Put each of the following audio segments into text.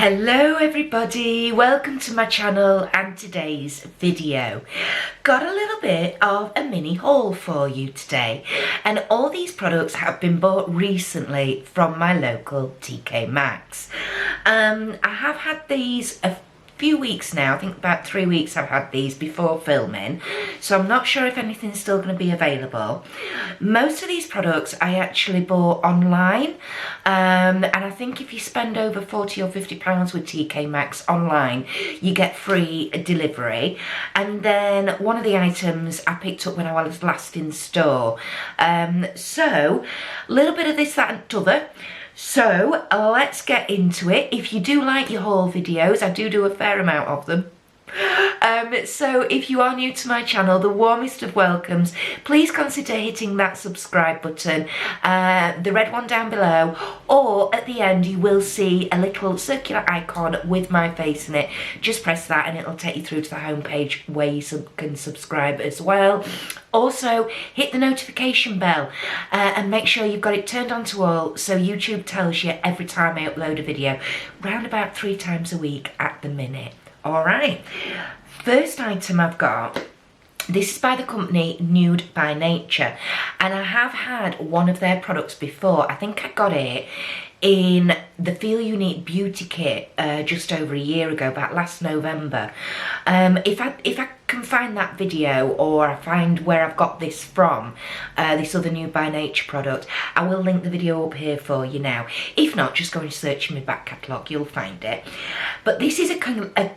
Hello everybody, welcome to my channel and today's video. Got a little bit of a mini haul for you today, and all these products have been bought recently from my local TK Maxx. I have had these a few weeks now. I think about 3 weeks I've had these before filming, so I'm not sure if anything's still going to be available. Most of these products I actually bought online, and I think if you spend over £40 or £50 with TK Maxx online, you get free delivery. And then one of the items I picked up when I was last in store. So a little bit of this, that and t'other. So let's get into it. If you do like your haul videos, I do a fair amount of them. So if you are new to my channel, the warmest of welcomes. Please consider hitting that subscribe button, the red one down below, or at the end you will see a little circular icon with my face in it. Just press that and it'll take you through to the homepage where you can subscribe as well. Also, hit the notification bell and make sure you've got it turned on to all, so YouTube tells you every time I upload a video, round about 3 times a week at the minute. Alright, first item I've got, this is by the company Nude By Nature, and I have had one of their products before. I think I got it in the Feel Unique Beauty Kit just over a year ago, about last November. If I can find that video, or I find where I've got this from, this other Nude By Nature product, I will link the video up here for you now. If not, just go and search in my back catalogue, you'll find it. But this is a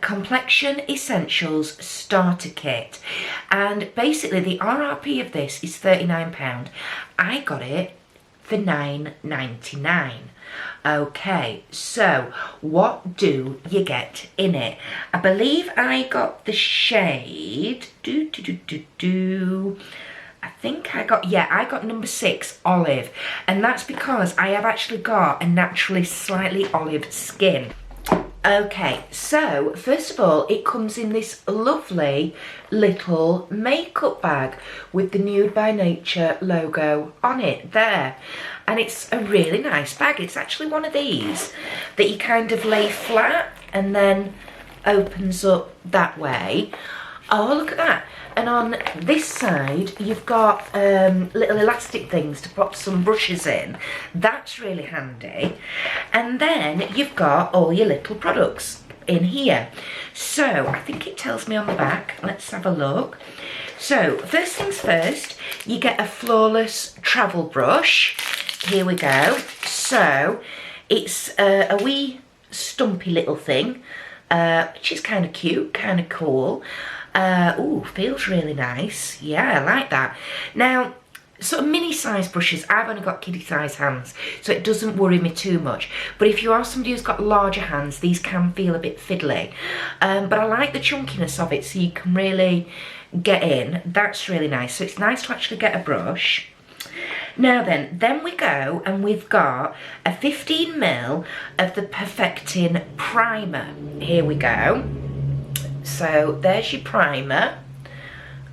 Complexion Essentials Starter Kit, and basically the RRP of this is £39. I got it for £9.99. Okay, so what do you get in it? I believe I got the shade, I think I got number 6, olive, and that's because I have actually got a naturally slightly olive skin. Okay, so first of all, it comes in this lovely little makeup bag with the Nude By Nature logo on it there. And it's a really nice bag. It's actually one of these that you kind of lay flat and then opens up that way. Oh, look at that. And on this side, you've got little elastic things to pop some brushes in. That's really handy. And then you've got all your little products in here. So I think it tells me on the back. Let's have a look. So first things first, you get a Flawless Travel Brush. Here we go. So it's a wee stumpy little thing, which is kind of cute, kind of cool. Ooh, feels really nice. Yeah, I like that. Now, sort of mini size brushes, I've only got kiddie size hands, so it doesn't worry me too much. But if you are somebody who's got larger hands, these can feel a bit fiddly. But I like the chunkiness of it, so you can really get in. That's really nice. So it's nice to actually get a brush. Now then we go, and we've got a 15ml of the Perfecting Primer. Here we go. So there's your primer.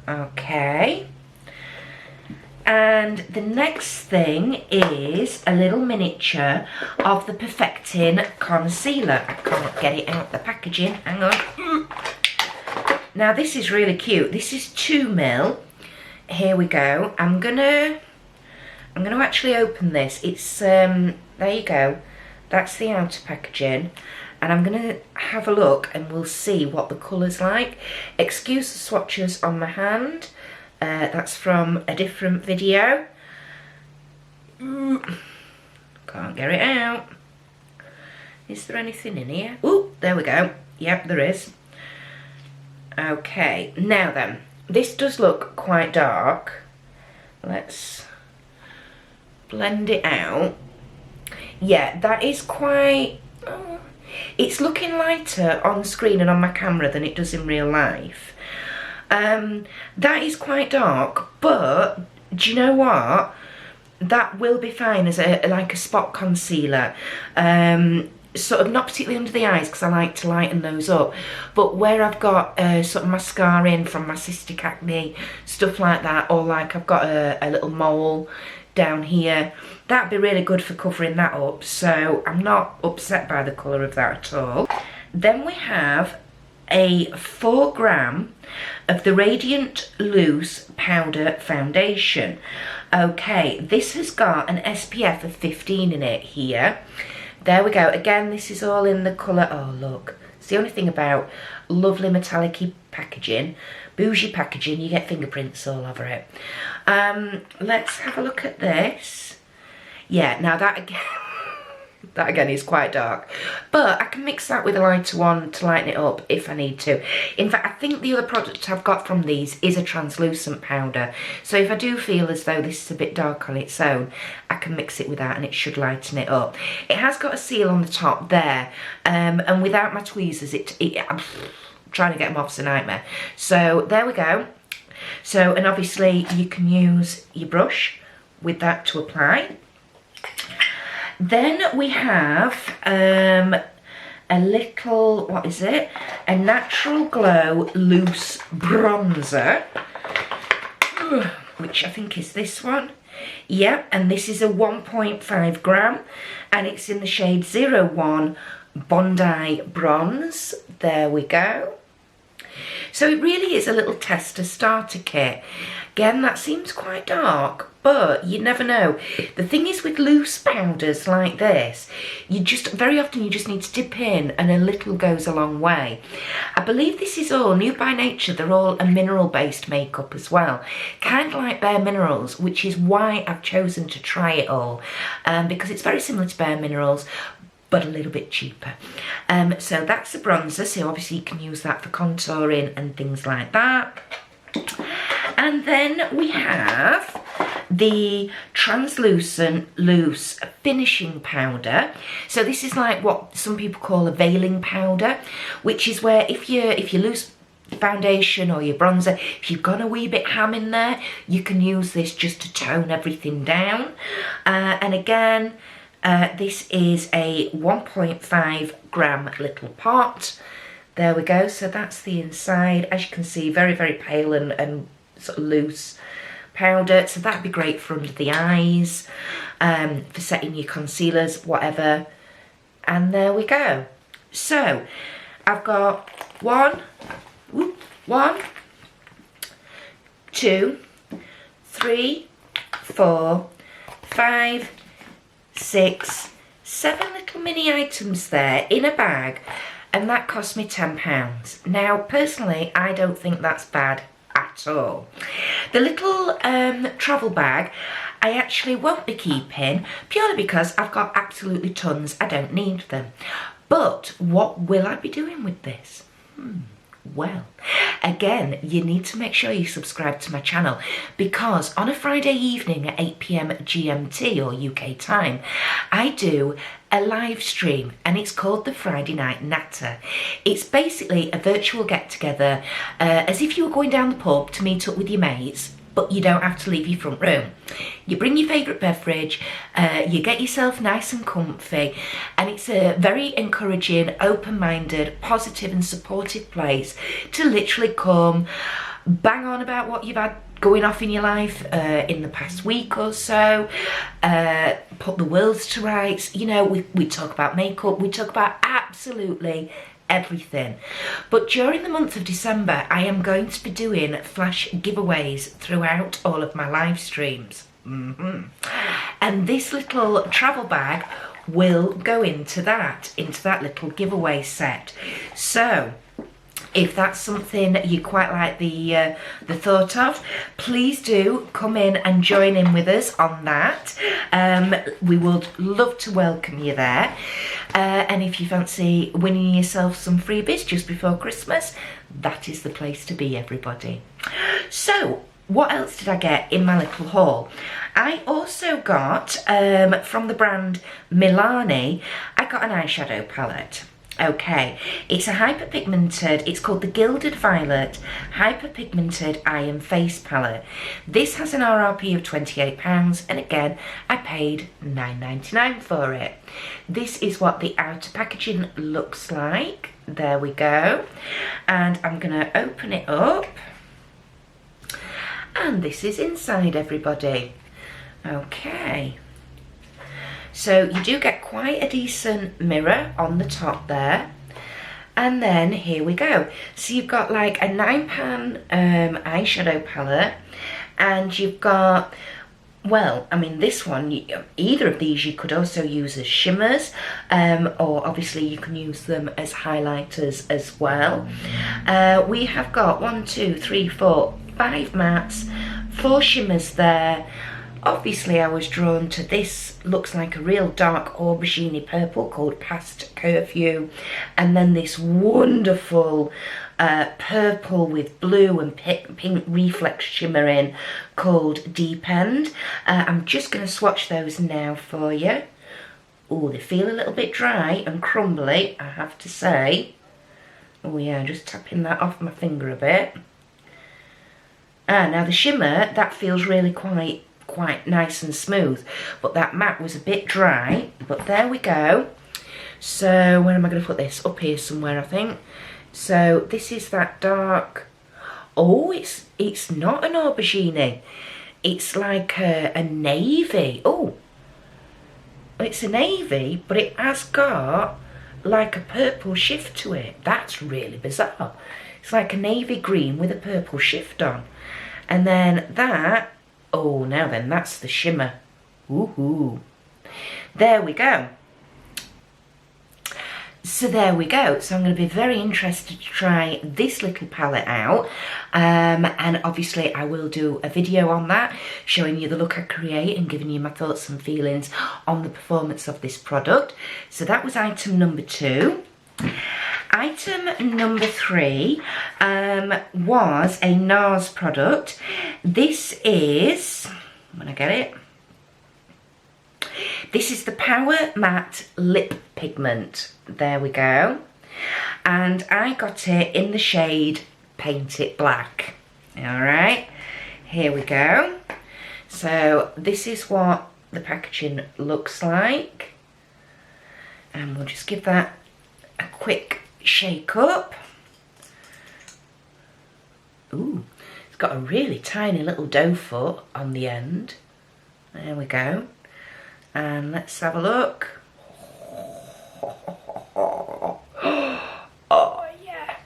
Okay. And the next thing is a little miniature of the Perfecting Concealer. I can't get it out the packaging. Hang on. Now this is really cute. This is 2ml. Here we go. I'm gonna actually open this. It's there you go. That's the outer packaging. And I'm going to have a look and we'll see what the colour's like. Excuse the swatches on my hand. That's from a different video. Can't get it out. Is there anything in here? Ooh, there we go. Yep, there is. Okay, now then. This does look quite dark. Let's blend it out. Yeah, that is quite... it's looking lighter on screen and on my camera than it does in real life. That is quite dark, but do you know what? That will be fine as like a spot concealer. Sort of not particularly under the eyes because I like to lighten those up, but where I've got sort of mascara in from my cystic acne, stuff like that, or like I've got a little mole down here. That'd be really good for covering that up, so I'm not upset by the colour of that at all. Then we have a 4 gram of the Radiant Loose Powder Foundation. Okay, this has got an SPF of 15 in it here. There we go. Again, this is all in the colour, oh look, it's the only thing about lovely metallic-y packaging, bougie packaging, you get fingerprints all over it. Let's have a look at this. Yeah, now that again is quite dark, but I can mix that with a lighter one to lighten it up if I need to. In fact, I think the other product I've got from these is a translucent powder, so if I do feel as though this is a bit dark on its own, I can mix it with that and it should lighten it up. It has got a seal on the top there, and without my tweezers, I'm trying to get them off is a nightmare. So there we go. So, and obviously you can use your brush with that to apply. Then we have a little, what is it? A Natural Glow Loose Bronzer, which I think is this one. Yep, and this is a 1.5 gram, and it's in the shade 01 Bondi Bronze. There we go. So it really is a little tester starter kit. Again, that seems quite dark, but you never know. The thing is with loose powders like this, very often you just need to dip in and a little goes a long way. I believe this is all Nude By Nature. They're all a mineral-based makeup as well, kind of like Bare Minerals, which is why I've chosen to try it all, because it's very similar to Bare Minerals, but a little bit cheaper. So that's a bronzer, so obviously you can use that for contouring and things like that. And then we have the translucent loose finishing powder. So this is like what some people call a veiling powder, which is where if you lose foundation or your bronzer, if you've got a wee bit ham in there, you can use this just to tone everything down. And again, this is a 1.5 gram little pot. There we go. So that's the inside. As you can see, very, very pale and sort of loose powder. So that'd be great for under the eyes, for setting your concealers, whatever. And there we go. So I've got 1, 2, 3, 4, 5, 6, 7 little mini items there in a bag, and that cost me £10. Now, personally, I don't think that's bad at all. The little travel bag, I actually won't be keeping, purely because I've got absolutely tons. I don't need them. But what will I be doing with this? Well, again, you need to make sure you subscribe to my channel, because on a Friday evening at 8 PM GMT or UK time, I do a live stream and it's called the Friday Night Natter. It's basically a virtual get-together, as if you were going down the pub to meet up with your mates, but you don't have to leave your front room. You bring your favourite beverage, you get yourself nice and comfy, and it's a very encouraging, open-minded, positive and supportive place to literally come bang on about what you've had going off in your life in the past week or so, put the world to rights. You know, we talk about makeup, we talk about absolutely everything. But during the month of December, I am going to be doing flash giveaways throughout all of my live streams. And this little travel bag will go into that little giveaway set. So if that's something you quite like the thought of, please do come in and join in with us on that. We would love to welcome you there. And if you fancy winning yourself some freebies just before Christmas, that is the place to be, everybody. So, what else did I get in my little haul? I also got, from the brand Milani, I got an eyeshadow palette. Okay, it's a hyperpigmented, it's called the Gilded Violet Hyperpigmented Eye and Face Palette. This has an RRP of £28, and again, I paid £9.99 for it. This is what the outer packaging looks like. There we go. And I'm gonna open it up. And this is inside, everybody. Okay. So you do get quite a decent mirror on the top there. And then here we go. So you've got like a 9-pan eyeshadow palette, and you've got, well, I mean, this one, either of these you could also use as shimmers, or obviously you can use them as highlighters as well. We have got 1, 2, 3, 4, 5 mattes, 4 shimmers there. Obviously I was drawn to this, looks like a real dark aubergine purple called Past Curfew, and then this wonderful purple with blue and pink reflex shimmer in called Deep End. I'm just going to swatch those now for you. Oh, they feel a little bit dry and crumbly, I have to say. Oh yeah, just tapping that off my finger a bit. Now the shimmer, that feels really quite nice and smooth, but that matte was a bit dry. But there we go. So where am I going to put this? Up here somewhere, I think. So this is that dark. Oh, it's not an aubergine. It's like a navy. Oh, it's a navy, but it has got like a purple shift to it. That's really bizarre. It's like a navy green with a purple shift on. And then that, oh, now then, that's the shimmer. Woohoo. There we go. So there we go. So I'm going to be very interested to try this little palette out. And obviously I will do a video on that, showing you the look I create and giving you my thoughts and feelings on the performance of this product. So that was item number 2. Item number 3 was a NARS product. This is, I'm going to get it. This is the Power Matte Lip Pigment. There we go. And I got it in the shade Paint It Black. Alright, here we go. So this is what the packaging looks like. And we'll just give that a quick shake up. Ooh, it's got a really tiny little doe foot on the end. There we go. And let's have a look. Oh yeah,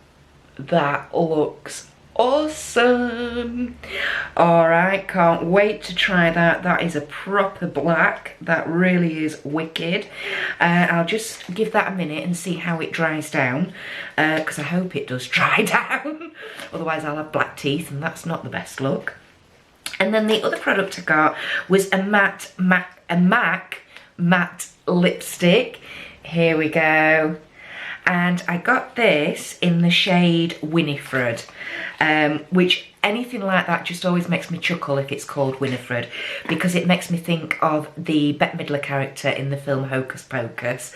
that looks awesome. Alright, can't wait to try that. That is a proper black. That really is wicked. I'll just give that a minute and see how it dries down, because I hope it does dry down. Otherwise I'll have black teeth and that's not the best look. And then the other product I got was a MAC matte lipstick. Here we go. And I got this in the shade Winifred, which anything like that just always makes me chuckle if it's called Winifred, because it makes me think of the Bette Midler character in the film Hocus Pocus.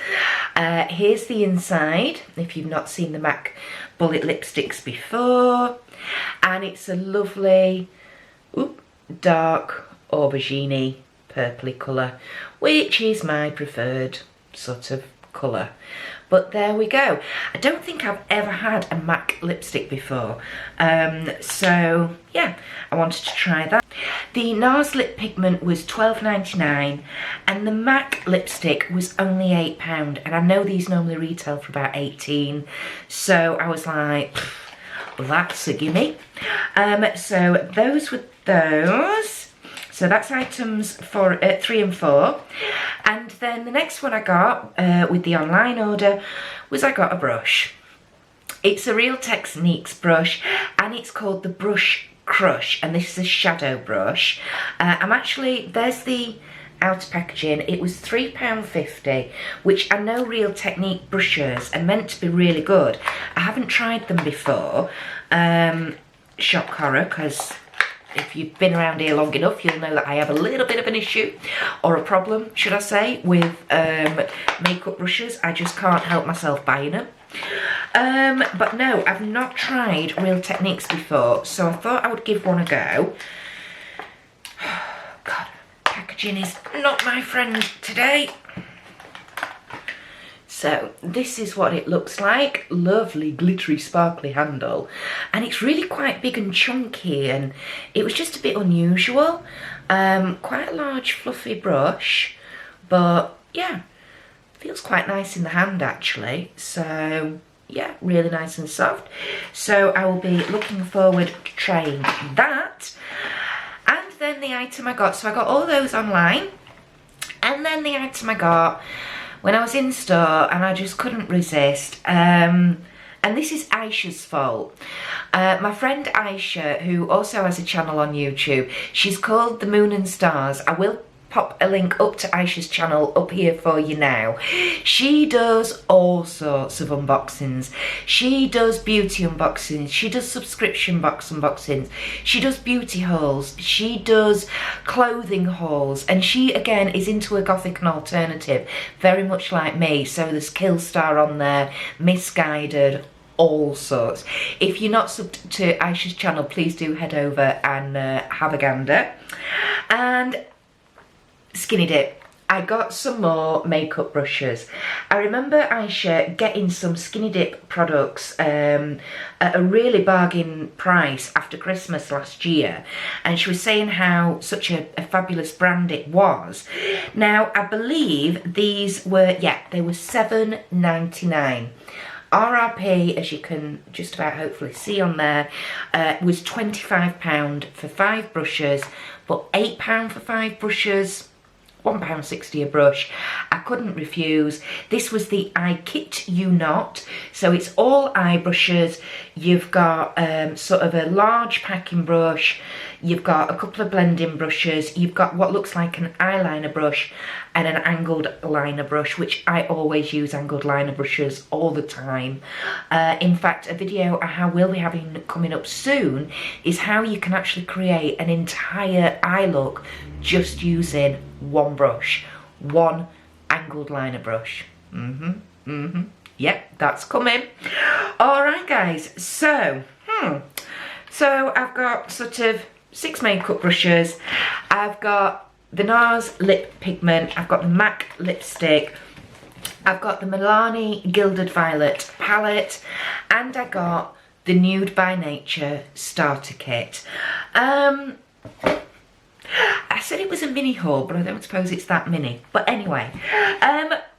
Here's the inside, if you've not seen the MAC bullet lipsticks before. And it's a lovely, dark aubergine purpley colour, which is my preferred sort of colour. But there we go. I don't think I've ever had a MAC lipstick before, so yeah, I wanted to try that. The NARS lip pigment was £12.99 and the MAC lipstick was only £8, and I know these normally retail for about 18, so I was like, well, that's a gimme. So those were those. So that's items for 3 and 4. And then the next one I got with the online order was I got a brush. It's a Real Techniques brush and it's called the Brush Crush, and this is a shadow brush. There's the outer packaging. It was £3.50, which I know Real Technique brushes are meant to be really good. I haven't tried them before. Shock horror, because if you've been around here long enough, you'll know that I have a little bit of an issue, or a problem, should I say, with makeup brushes. I just can't help myself buying them. But no, I've not tried Real Techniques before, so I thought I would give one a go. packaging is not my friend today. So this is what it looks like. Lovely glittery sparkly handle, and it's really quite big and chunky, and it was just a bit unusual. Quite a large fluffy brush, but yeah, feels quite nice in the hand actually. So yeah, really nice and soft. So I will be looking forward to trying that. And then the item I got, so I got all those online, and then the item I got when I was in store, and I just couldn't resist. And this is Aisha's fault. My friend Aisha, who also has a channel on YouTube, she's called The Moon and Stars. I will pop a link up to Aisha's channel up here for you now. She does all sorts of unboxings. She does beauty unboxings. She does subscription box unboxings. She does beauty hauls. She does clothing hauls. And she, again, is into a gothic and alternative, very much like me. So there's Killstar on there, Misguided, all sorts. If you're not subbed to Aisha's channel, please do head over and have a gander. And Skinny Dip, I got some more makeup brushes. I remember Aisha getting some Skinny Dip products at a really bargain price after Christmas last year, and she was saying how such a fabulous brand it was. Now I believe these were, yeah, they were $7.99. RRP, as you can just about hopefully see on there, was £25 for 5 brushes, but £8 for 5 brushes, £1.60 a brush. I couldn't refuse. This was the I Kit You Not, so it's all eye brushes. You've got sort of a large packing brush, you've got a couple of blending brushes, you've got what looks like an eyeliner brush and an angled liner brush, which I always use angled liner brushes all the time. In fact, a video I will be having coming up soon is how you can actually create an entire eye look just using one brush, one angled liner brush. Yep, that's coming. All right, guys, so I've got sort of 6 makeup brushes. I've got the NARS lip pigment, I've got the MAC lipstick, I've got the Milani Gilded Violet palette, and I got the Nude By Nature starter kit. I said it was a mini haul, but I don't suppose it's that mini. But anyway,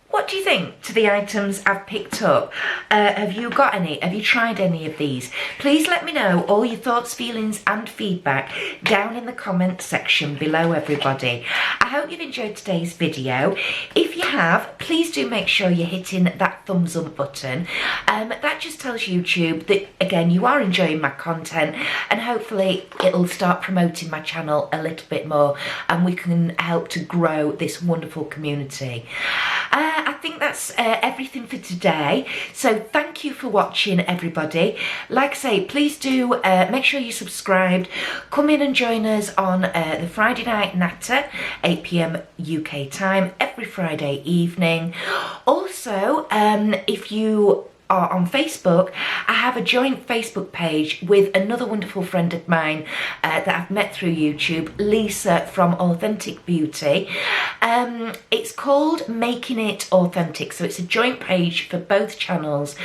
what do you think to the items I've picked up? Have you got any? Have you tried any of these? Please let me know all your thoughts, feelings and feedback down in the comment section below, everybody. I hope you've enjoyed today's video. If you have, please do make sure you're hitting that thumbs up button. That just tells YouTube that, again, you are enjoying my content, and hopefully it'll start promoting my channel a little bit more, and we can help to grow this wonderful community. I think that's everything for today. So thank you for watching, everybody. Like I say, please do make sure you're subscribed. Come in and join us on the Friday Night Natter, 8 PM UK time, every Friday evening. Also, if you are on Facebook, I have a joint Facebook page with another wonderful friend of mine that I've met through YouTube, Lisa from Authentic Beauty. It's called Making It Authentic, so it's a joint page for both channels,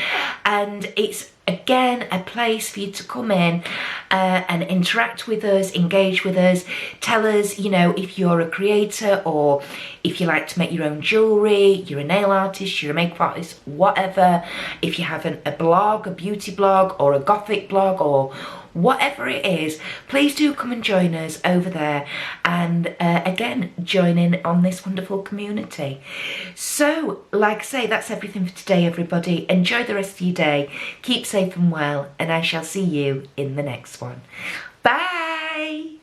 and it's again a place for you to come in and interact with us, engage with us, tell us, you know, if you're a creator or if you like to make your own jewellery, you're a nail artist, you're a makeup artist, whatever. If you have a blog, a beauty blog or a gothic blog or whatever it is, please do come and join us over there, and again, join in on this wonderful community. So, like I say, that's everything for today, everybody. Enjoy the rest of your day, keep safe and well, and I shall see you in the next one. Bye!